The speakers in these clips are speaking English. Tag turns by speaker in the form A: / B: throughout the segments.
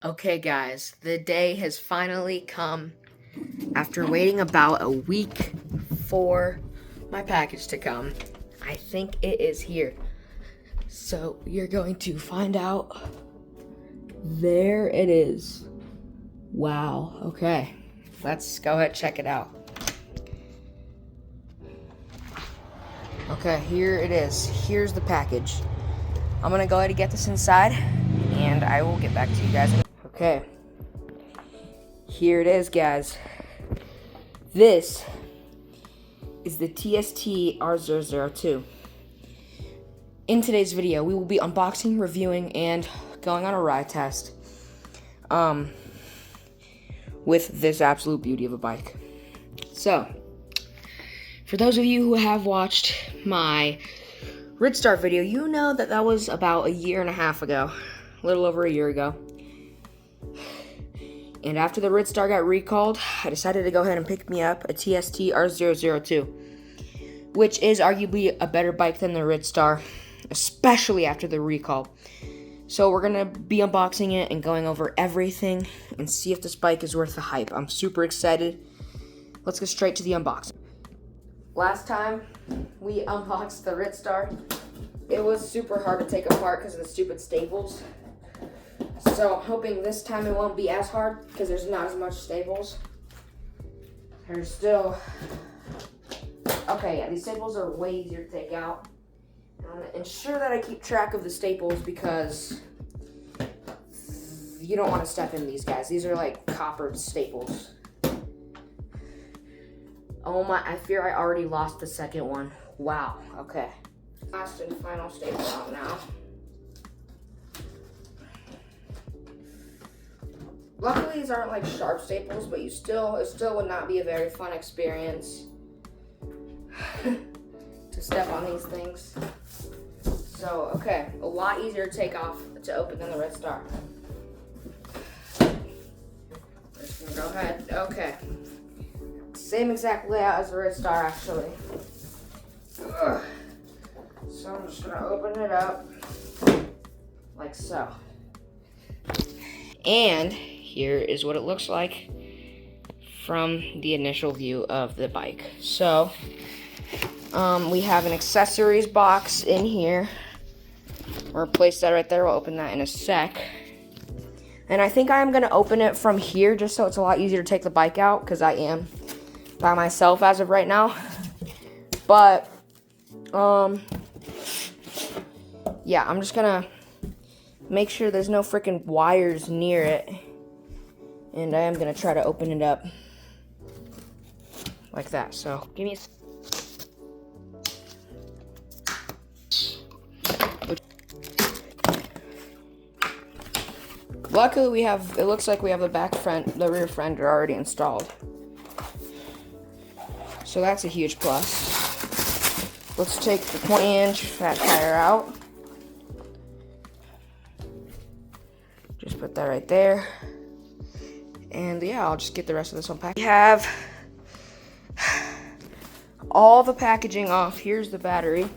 A: Okay, guys, the day has finally come after waiting about a week for my package to come. I think it is here. So you're going to find out. There it is. Wow. Okay, let's go ahead and check it out. Okay, here it is. Here's the package. I'm gonna go ahead and get this inside, and I will get back to you guys. Okay, here it is, guys. This is the TST R002. In today's video, we will be unboxing, reviewing, and going on a ride test with this absolute beauty of a bike. So, for those of you who have watched my Ridstar video, you know that that was about a year and a half ago, a little over a year ago. And after the Ridstar got recalled, I decided to go ahead and pick me up a TST R002, which is arguably a better bike than the Ridstar, especially after the recall. So we're gonna be unboxing it and going over everything and see if this bike is worth the hype. I'm super excited. Let's get straight to the unboxing. Last time we unboxed the Ridstar, it was super hard to take apart because of the stupid staples. So I'm hoping this time it won't be as hard because there's not as much staples. There's still... Okay, yeah, these staples are way easier to take out. I'm going to ensure that I keep track of the staples because you don't want to step in these guys. These are like copper staples. Oh my, I fear I already lost the second one. Wow, okay. Last and final staple out now. Luckily, these aren't like sharp staples, but it still would not be a very fun experience to step on these things. So, okay, a lot easier to take off to open than the Ridstar. Just gonna go ahead. Okay, same exact layout as the Ridstar, actually. Ugh. So I'm just gonna open it up like so. And here is what it looks like from the initial view of the bike. So, we have an accessories box in here. We'll place that right there. We'll open that in a sec. And I think I'm going to open it from here just so it's a lot easier to take the bike out because I am by myself as of right now. But, yeah, I'm just going to make sure there's no freaking wires near it. And I am going to try to open it up like that. So, give me a... Luckily, we have, it looks like we have the rear fender already installed. So that's a huge plus. Let's take the 20-inch fat tire out. Just put that right there. And yeah, I'll just get the rest of this unpacked. We have all the packaging off. Here's the battery.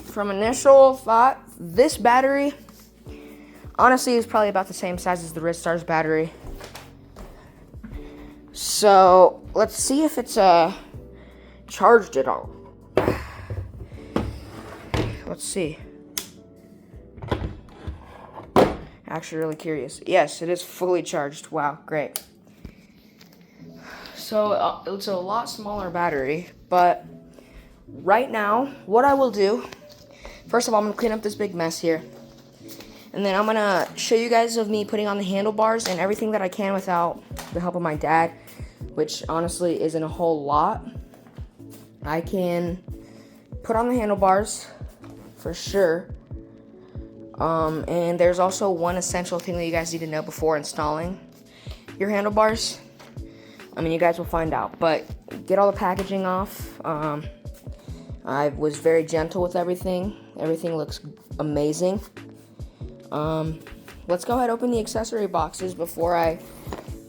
A: From initial thought, this battery honestly is probably about the same size as the Ridstar's battery. So let's see if it's charged at all. Let's see. Actually really curious. Yes, it is fully charged. Wow, great. So it's a lot smaller battery, but right now, what I will do, first of all, I'm going to clean up this big mess here. And then I'm going to show you guys of me putting on the handlebars and everything that I can without the help of my dad, which honestly isn't a whole lot. I can put on the handlebars for sure. And there's also one essential thing that you guys need to know before installing your handlebars. I mean, you guys will find out, but get all the packaging off. I was very gentle with everything. Everything looks amazing. Let's go ahead and open the accessory boxes before I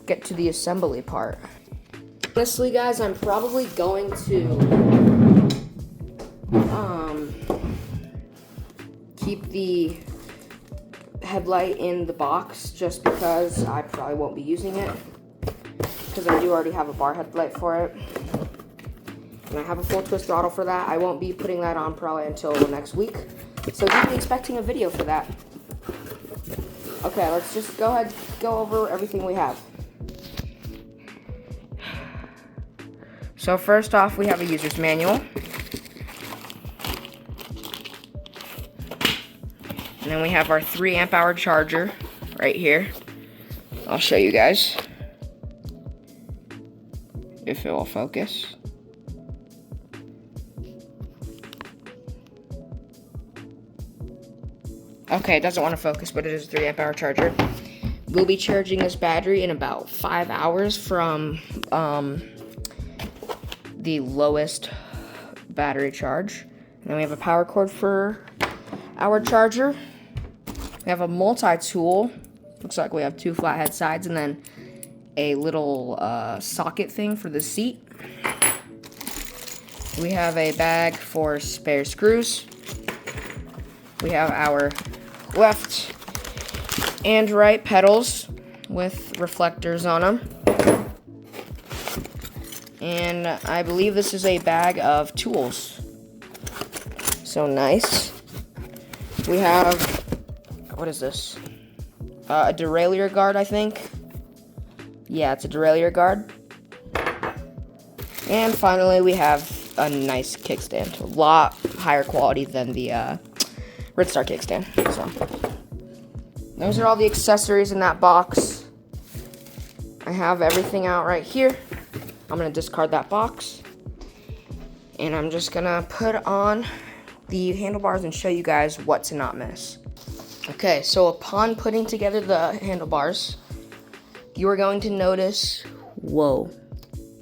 A: get to the assembly part. Honestly, guys, I'm probably going to keep the headlight in the box just because I probably won't be using it, because I do already have a bar headlight for it. And I have a full twist throttle for that. I won't be putting that on probably until next week. So you'll be expecting a video for that. Okay, let's just go ahead and go over everything we have. So first off, we have a user's manual. And then we have our 3 amp hour charger right here. I'll show you guys if it will focus. Okay, it doesn't want to focus, but it is a 3 amp hour charger. We'll be charging this battery in about 5 hours from the lowest battery charge. And then we have a power cord for our charger. We have a multi-tool. Looks like we have 2 flathead sides and then a little socket thing for the seat. We have a bag for spare screws. We have our left and right pedals with reflectors on them. And I believe this is a bag of tools. So nice. We have, what is this? A derailleur guard, I think. Yeah, it's a derailleur guard. And finally, we have a nice kickstand. A lot higher quality than the Ritstar kickstand. So those are all the accessories in that box. I have everything out right here. I'm gonna discard that box. And I'm just gonna put on the handlebars and show you guys what to not miss. Okay, so upon putting together the handlebars, you are going to notice, whoa,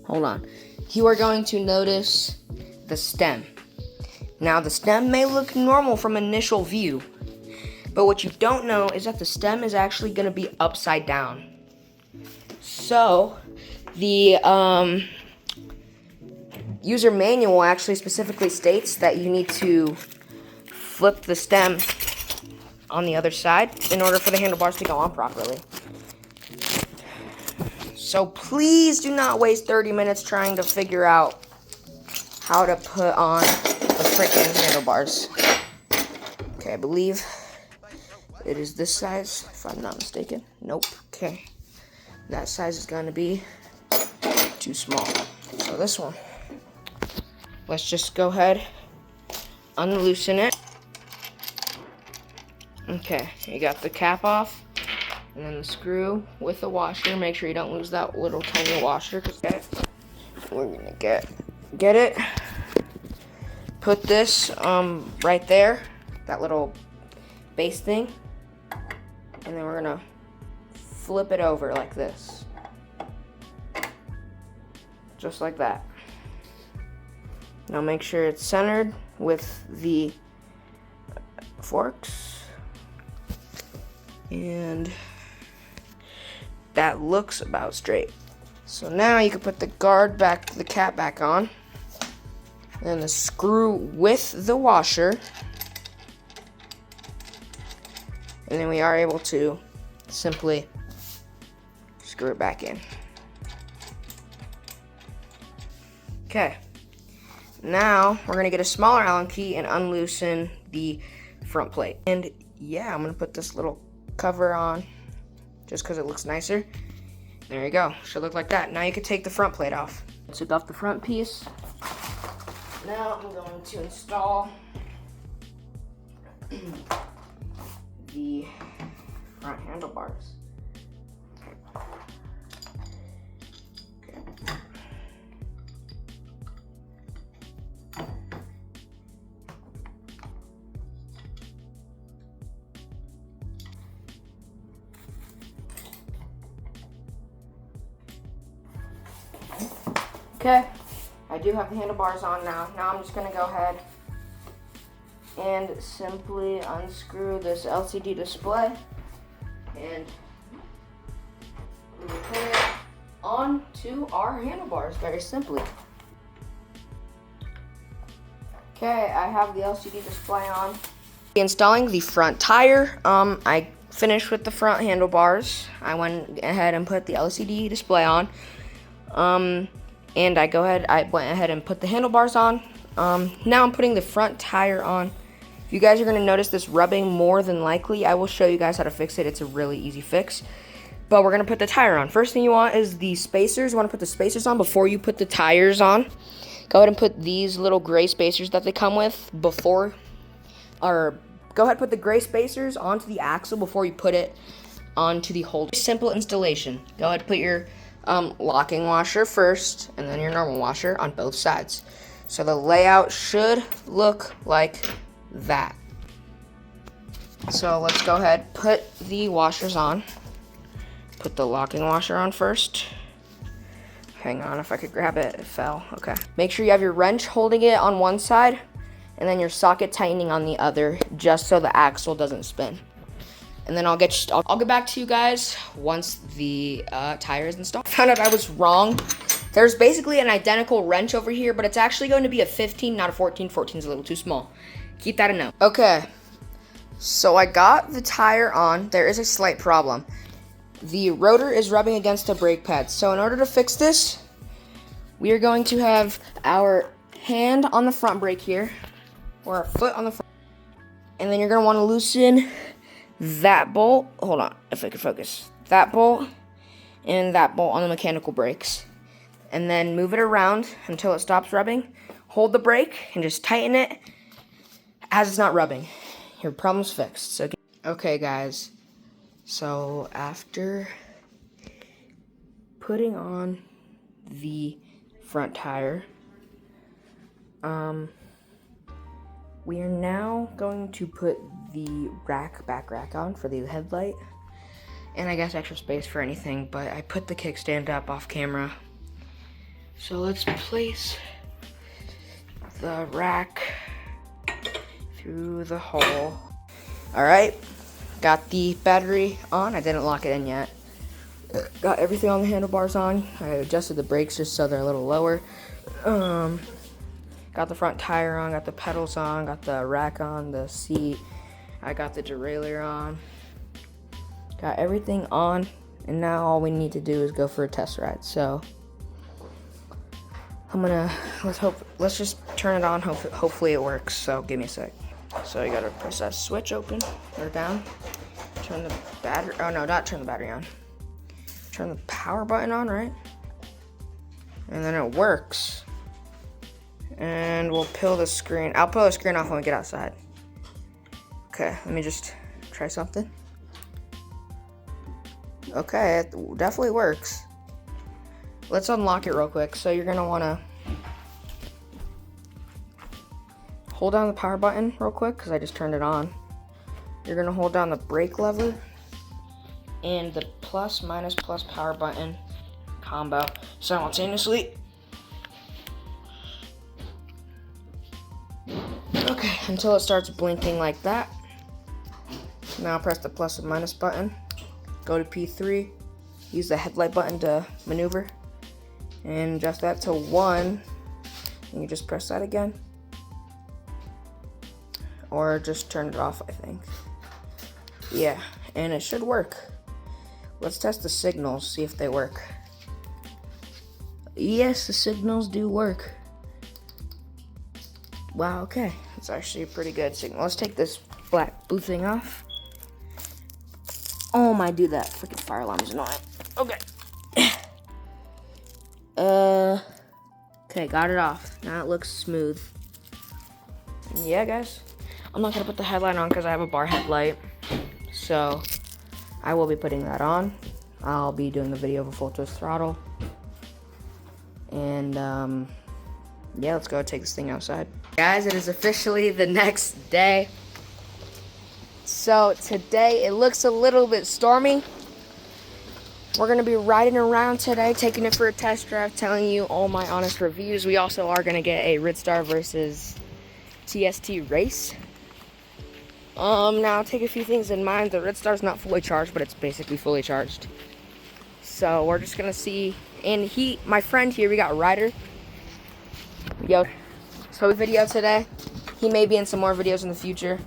A: hold on. You are going to notice the stem. Now the stem may look normal from initial view, but what you don't know is that the stem is actually gonna be upside down. So the user manual actually specifically states that you need to flip the stem on the other side in order for the handlebars to go on properly. So please do not waste 30 minutes trying to figure out how to put on the freaking handlebars. Okay, I believe it is this size, if I'm not mistaken. Nope, okay. That size is gonna be too small. So this one. Let's just go ahead, unloosen it. Okay, you got the cap off, and then the screw with the washer. Make sure you don't lose that little tiny washer, because we're gonna get it. Put this right there, that little base thing, and then we're gonna flip it over like this, just like that. Now make sure it's centered with the forks. And that looks about straight. So now you can put the guard back, the cap back on. And the screw with the washer. And then we are able to simply screw it back in. Okay. Now we're gonna get a smaller Allen key and unloosen the front plate. And yeah, I'm gonna put this little cover on just because it looks nicer. There you go. Should look like that. Now you can take the front plate off. Took off the front piece. Now I'm going to install the front handlebars. Okay, I do have the handlebars on now. Now I'm just gonna go ahead and simply unscrew this LCD display and we will put it onto our handlebars very simply. Okay, I have the LCD display on. Installing the front tire, I finished with the front handlebars. I went ahead and put the LCD display on. And I went ahead and put the handlebars on. Now I'm putting the front tire on. If you guys are going to notice this rubbing, more than likely, I will show you guys how to fix it. It's a really easy fix. But we're going to put the tire on. First thing you want is the spacers. You want to put the spacers on before you put the tires on. Go ahead and put these little gray spacers that they come with go ahead and put the gray spacers onto the axle before you put it onto the holder. Simple installation. Go ahead and put your locking washer first, and then your normal washer on both sides. So the layout should look like that. So let's go ahead, put the washers on. Put the locking washer on first. Hang on, if I could grab it, it fell. Okay. Make sure you have your wrench holding it on one side, and then your socket tightening on the other, just so the axle doesn't spin. And then I'll get back to you guys once the tire is installed. I found out I was wrong. There's basically an identical wrench over here, but it's actually going to be a 15, not a 14. 14 is a little too small. Keep that in note. Okay, so I got the tire on. There is a slight problem. The rotor is rubbing against the brake pad. So in order to fix this, we are going to have our hand on the front brake here, or our foot on the front. And then you're going to want to loosen that bolt. Hold on, if I could focus. That bolt and that bolt on the mechanical brakes. And then move it around until it stops rubbing. Hold the brake and just tighten it as it's not rubbing. Your problem's fixed. So, okay, guys. So after putting on the front tire, we are now going to put the back rack on for the headlight, and I guess extra space for anything, but I put the kickstand up off camera. So let's place the rack through the hole. All right, got the battery on. I didn't lock it in yet. Got everything on the handlebars on. I adjusted the brakes just so they're a little lower. Got the front tire on, got the pedals on, got the rack on, the seat. I got the derailleur on. Got everything on, and now all we need to do is go for a test ride. So let's just turn it on. Hopefully it works. So give me a sec. So you gotta press that switch open or down. Turn the battery. Oh no, not turn the battery on. Turn the power button on, right? And then it works. And we'll peel the screen. I'll peel the screen off when we get outside. Okay, let me just try something. Okay, it definitely works. Let's unlock it real quick. So you're gonna wanna hold down the power button real quick, because I just turned it on. You're gonna hold down the brake lever and the plus, minus, plus power button combo simultaneously. Okay, until it starts blinking like that. Now press the plus and minus button. Go to P3. Use the headlight button to maneuver. And adjust that to 1. And you just press that again. Or just turn it off, I think. Yeah, and it should work. Let's test the signals, see if they work. Yes, the signals do work. Wow, okay. It's actually a pretty good signal. Let's take this black blue thing off. Oh my, dude, that freaking fire alarm is annoying. Okay. Okay, got it off. Now it looks smooth. And yeah, guys. I'm not gonna put the headlight on because I have a bar headlight. So I will be putting that on. I'll be doing the video of a full twist throttle. And yeah, let's go take this thing outside. Guys, it is officially the next day. So today it looks a little bit stormy. We're gonna be riding around today, taking it for a test drive, telling you all my honest reviews. We also are gonna get a Ridstar versus TST race. Now take a few things in mind. The Ridstar's not fully charged, but it's basically fully charged. So we're just gonna see. And my friend here, we got Ryder. Yo, so we video today. He may be in some more videos in the future.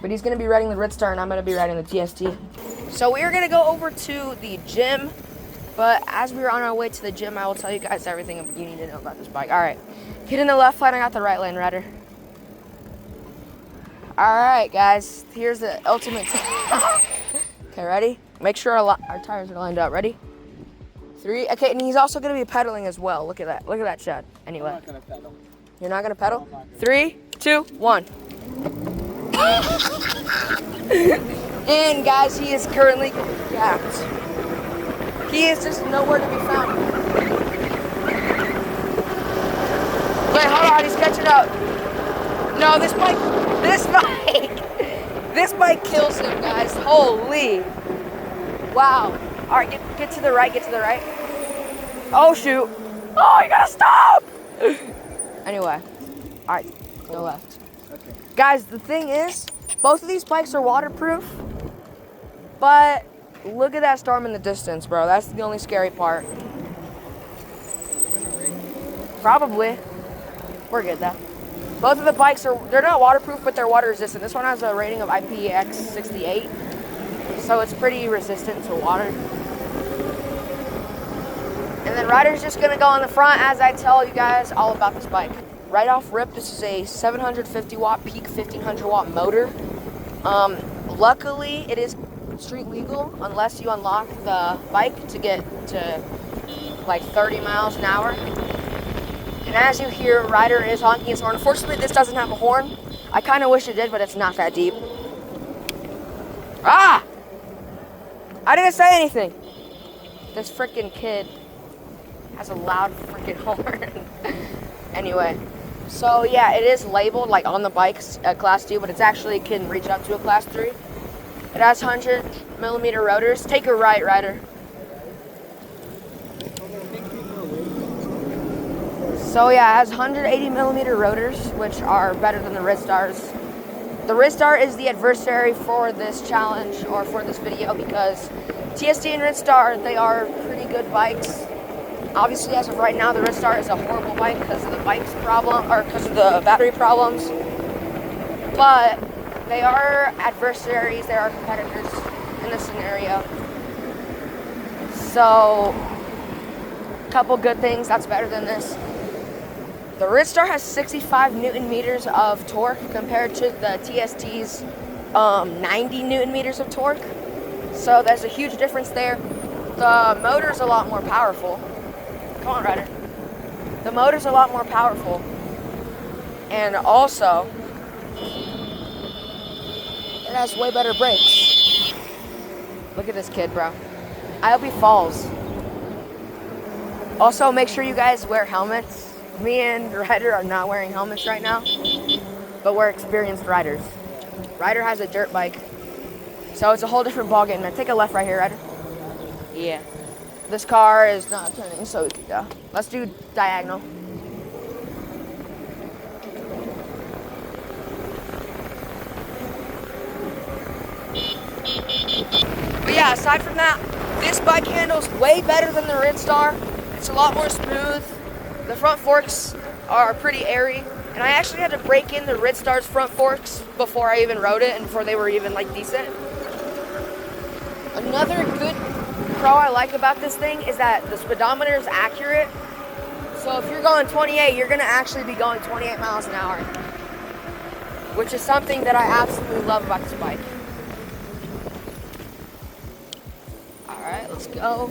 A: But he's gonna be riding the Red Star and I'm gonna be riding the TST. So we are gonna go over to the gym, but as we are on our way to the gym, I will tell you guys everything you need to know about this bike. All right, get in the left lane, I got the right lane, rider. All right, guys, here's the ultimate. Okay, ready? Make sure our tires are lined up. Ready? 3. Okay, and he's also gonna be pedaling as well. Look at that. Look at that, Chad. Anyway.
B: I'm not gonna pedal.
A: You're not gonna pedal? 3, 2, 1. And guys, he is currently gapped. He is just nowhere to be found. Wait, hold on, he's catching up. No, this bike kills him, guys. Holy. Wow. All right, get to the right, get to the right. Oh, shoot. Oh, you gotta stop. Anyway, all right, go left.
B: Okay.
A: Guys, the thing is, both of these bikes are waterproof, but look at that storm in the distance, bro. That's the only scary part. Probably. We're good, though. Both of the bikes they're not waterproof, but they're water resistant. This one has a rating of IPX68, so it's pretty resistant to water. And then Ryder's just gonna go on the front as I tell you guys all about this bike. Right off rip, this is a 750 watt peak 1500 watt motor. Luckily, it is street legal unless you unlock the bike to get to like 30 miles an hour. And as you hear, Ryder is honking his horn. Unfortunately, this doesn't have a horn. I kind of wish it did, but it's not that deep. Ah! I didn't say anything. This freaking kid has a loud freaking horn. Anyway, so yeah, it is labeled like on the bike's class 2, but it's actually can reach up to a class 3. It has 100 millimeter rotors. Take a right, Ryder. So yeah, it has 180 millimeter rotors, which are better than the Red Stars. The Red Star is the adversary for this challenge or for this video because TST and Red Star, they are pretty good bikes. Obviously, as of right now, the Red Star is a horrible bike because of the bike's problem or because of the battery problems. But they are adversaries, they are competitors in this scenario. So, a couple good things that's better than this. The Red Star has 65 Newton meters of torque compared to the TST's 90 Newton meters of torque. So there's a huge difference there. The motor's a lot more powerful. Come on, Ryder. The motor's a lot more powerful. And also, it has way better brakes. Look at this kid, bro. I hope he falls. Also, make sure you guys wear helmets. Me and Ryder are not wearing helmets right now, but we're experienced riders. Ryder has a dirt bike, so it's a whole different ballgame. Now take a left right here, Ryder. Yeah. This car is not turning, so we can go. Let's do diagonal. But yeah, aside from that, this bike handles way better than the Red Star. It's a lot more smooth. The front forks are pretty airy, and I actually had to break in the Red Star's front forks before I even rode it and before they were even like decent. Another good pro I like about this thing is that the speedometer is accurate. So if you're going 28, you're gonna actually be going 28 miles an hour, which is something that I absolutely love about this bike. All right, let's go.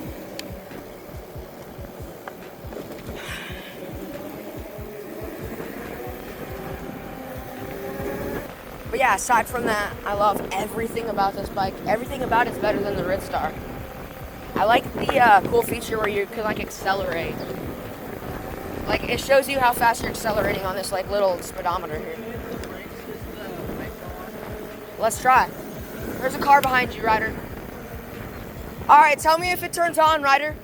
A: But yeah, aside from that, I love everything about this bike. Everything about it's better than the Red Star. I like the cool feature where you can like accelerate. Like it shows you how fast you're accelerating on this like little speedometer here. Let's try. There's a car behind you, Ryder. All right, tell me if it turns on, Ryder.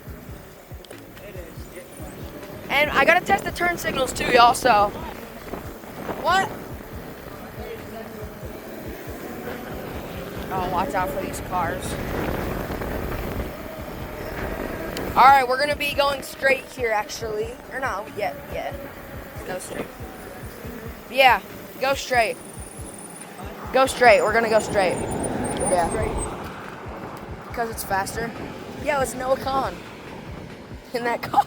B: It is.
A: And I gotta test the turn signals too, y'all. So what? Oh, watch out for these cars. All right, we're gonna be going straight here, actually. Or no, yeah. Go straight. Yeah, go straight. Go straight. We're gonna go straight. Yeah.
B: Straight.
A: Because it's faster. Yeah, let's no con in that car.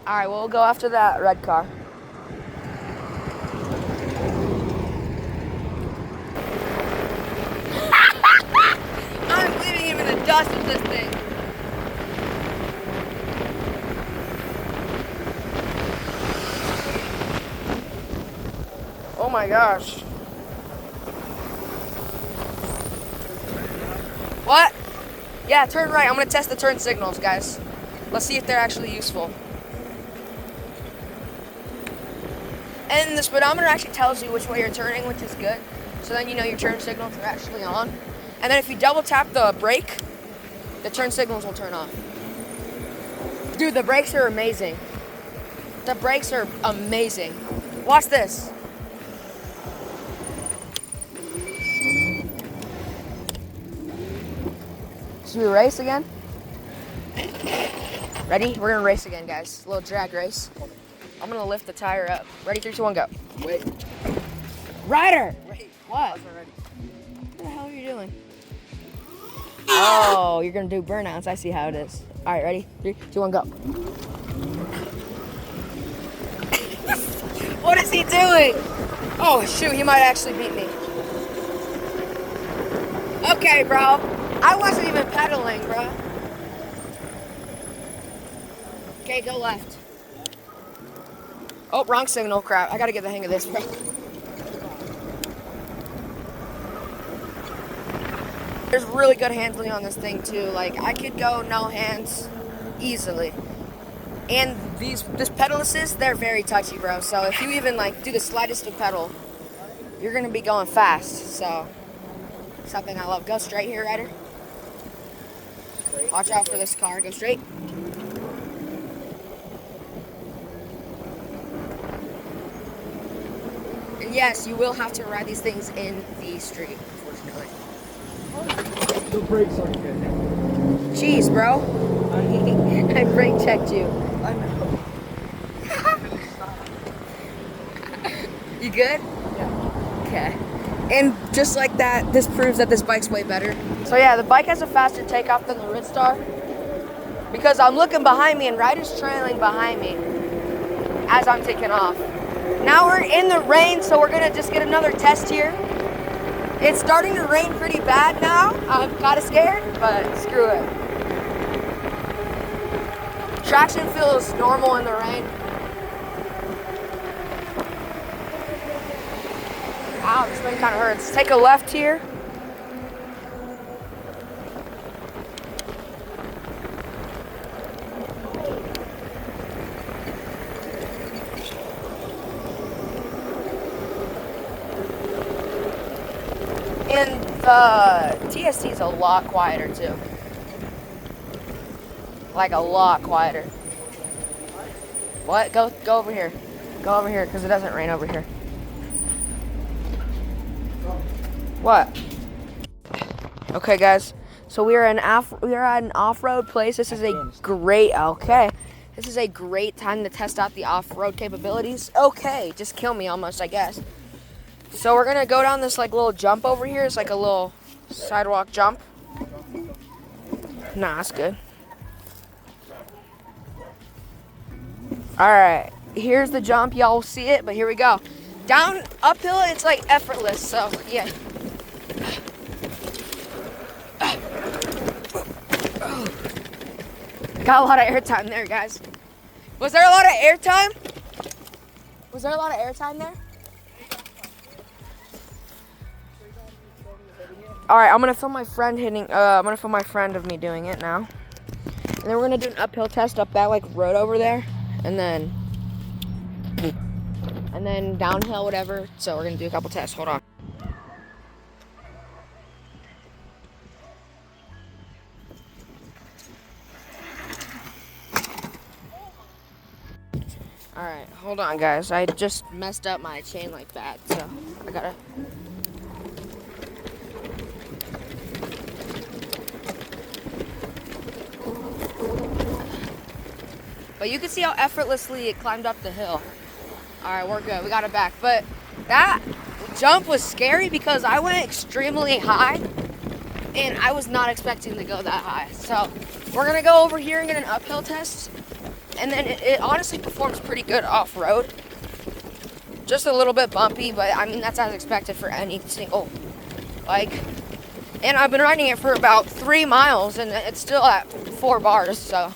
A: All right, we'll go after that red car. I'm leaving him in the dust with this thing. Oh my gosh. What? Yeah, turn right. I'm gonna test the turn signals, guys. Let's see if they're actually useful. And the speedometer actually tells you which way you're turning, which is good. So then you know your turn signals are actually on. And then if you double tap the brake, the turn signals will turn off. Dude, the brakes are amazing. The brakes are amazing. Watch this. Should we race again? Ready? We're gonna race again, guys. A little drag race. I'm gonna lift the tire up. Ready? 3, 2, 1, go.
B: Wait.
A: Ryder!
B: Wait.
A: What?
B: I wasn't ready.
A: What the hell are you doing? Oh, you're gonna do burnouts. I see how it is. All right, ready? 3, 2, 1, go. What is he doing? Oh, shoot, he might actually beat me. Okay, bro. I wasn't even pedaling, bro. Okay, go left. Oh, wrong signal. Crap. I gotta get the hang of this, bro. There's really good handling on this thing, too. Like, I could go no hands easily. And this pedal assist, they're very touchy, bro. So if you even, like, do the slightest of pedal, you're gonna be going fast. So, something I love. Go straight here, Ryder. Watch out for this car. Go straight. And yes, you will have to ride these things in the street, unfortunately.
B: The brakes aren't good.
A: Jeez, bro. I brake checked you.
B: I know.
A: You good?
B: Yeah.
A: Okay. And just like that, this proves that this bike's way better. So yeah, the bike has a faster takeoff than the Ridstar. Because I'm looking behind me and Ryder's trailing behind me as I'm taking off. Now we're in the rain, so we're gonna just get another test here. It's starting to rain pretty bad now. I'm kind of scared, but screw it. Traction feels normal in the rain. Ow, this thing kind of hurts. Take a left here. And the TST is a lot quieter too. Like a lot quieter. What? Go over here. Go over here because it doesn't rain over here. What? Okay, guys. So we are at an off-road place. This is a great This is a great time to test out the off-road capabilities. Okay, just kill me almost, I guess. So we're gonna go down this like little jump over here. It's like a little sidewalk jump. Nah, that's good. All right, here's the jump. Y'all will see it, but here we go. Down uphill, it's like effortless. So yeah. Got a lot of airtime there, guys. Was there a lot of airtime? Was there a lot of airtime there? All right, I'm gonna film my friend I'm gonna film my friend of me doing it now, and then we're gonna do an uphill test up that like road over there, and then downhill, whatever. So we're gonna do a couple tests. Hold on. All right, hold on, guys. I just messed up my chain like that, so I gotta. But you can see how effortlessly it climbed up the hill. All right, we're good. We got it back. But that jump was scary because I went extremely high, and I was not expecting to go that high. So we're gonna go over here and get an uphill test, and then it honestly performs pretty good off-road. Just a little bit bumpy, but I mean that's as expected for any single bike. And I've been riding it for about 3 miles, and it's still at 4 bars. So,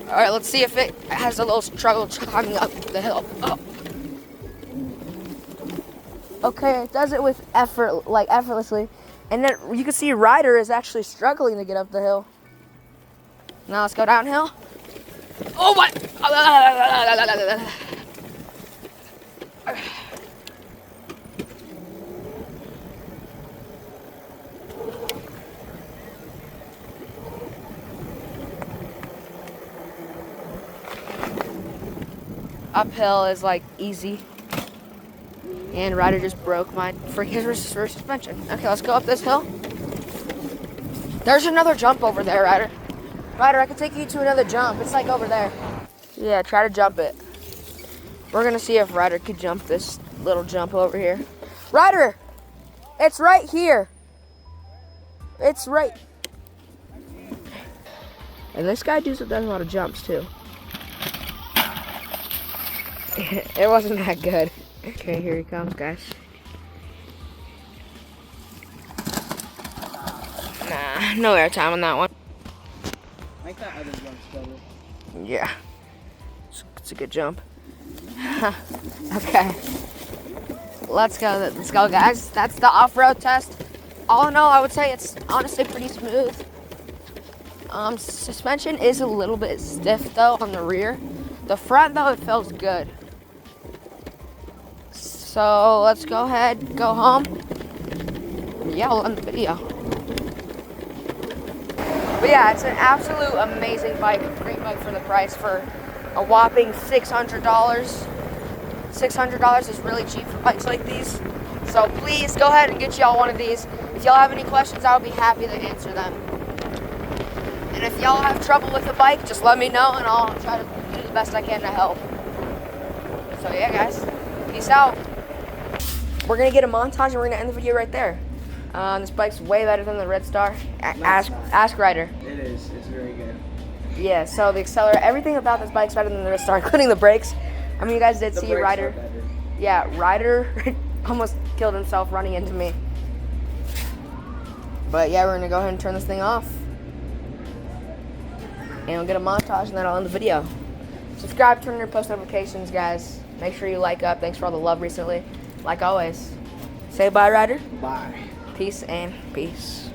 A: all right, let's see if it has a little struggle climbing up the hill. Oh. Okay, it does it with effort, like effortlessly. And then you can see Ryder is actually struggling to get up the hill. Now let's go downhill. Oh my! Uphill is like easy. And Ryder just broke my freaking rear suspension. Okay, let's go up this hill. There's another jump over there, Ryder. Ryder, I can take you to another jump. It's like over there. Yeah, try to jump it. We're gonna see if Ryder could jump this little jump over here. Ryder! It's right here. It's right. And this guy does a lot of jumps too. It wasn't that good. Okay, here he comes, guys. Nah, no airtime on that one.
B: I like that other jump's better.
A: Yeah. It's a good jump. Okay. Let's go, guys. That's the off-road test. All in all, I would say it's honestly pretty smooth. Suspension is a little bit stiff, though, on the rear. The front, though, it feels good. So let's go ahead, go home. Yeah, we'll end the video. But yeah, it's an absolute amazing bike. Great bike for the price for a whopping $600. $600 is really cheap for bikes like these. So please go ahead and get y'all one of these. If y'all have any questions, I'll be happy to answer them. And if y'all have trouble with the bike, just let me know and I'll try to do the best I can to help. So yeah, guys, peace out. We're gonna get a montage and we're gonna end the video right there. This bike's way better than the Red Star. Ask Ryder.
B: It is. It's very good.
A: Yeah, so the accelerator, everything about this bike's better than the Red Star, including the brakes. I mean, you guys did see Ryder. Yeah, Ryder almost killed himself running into me. But yeah, we're gonna go ahead and turn this thing off. And we'll get a montage and then I'll end the video. Subscribe, turn on your post notifications, guys. Make sure you like up. Thanks for all the love recently. Like always. Say bye, Ryder.
B: Bye.
A: Peace and peace.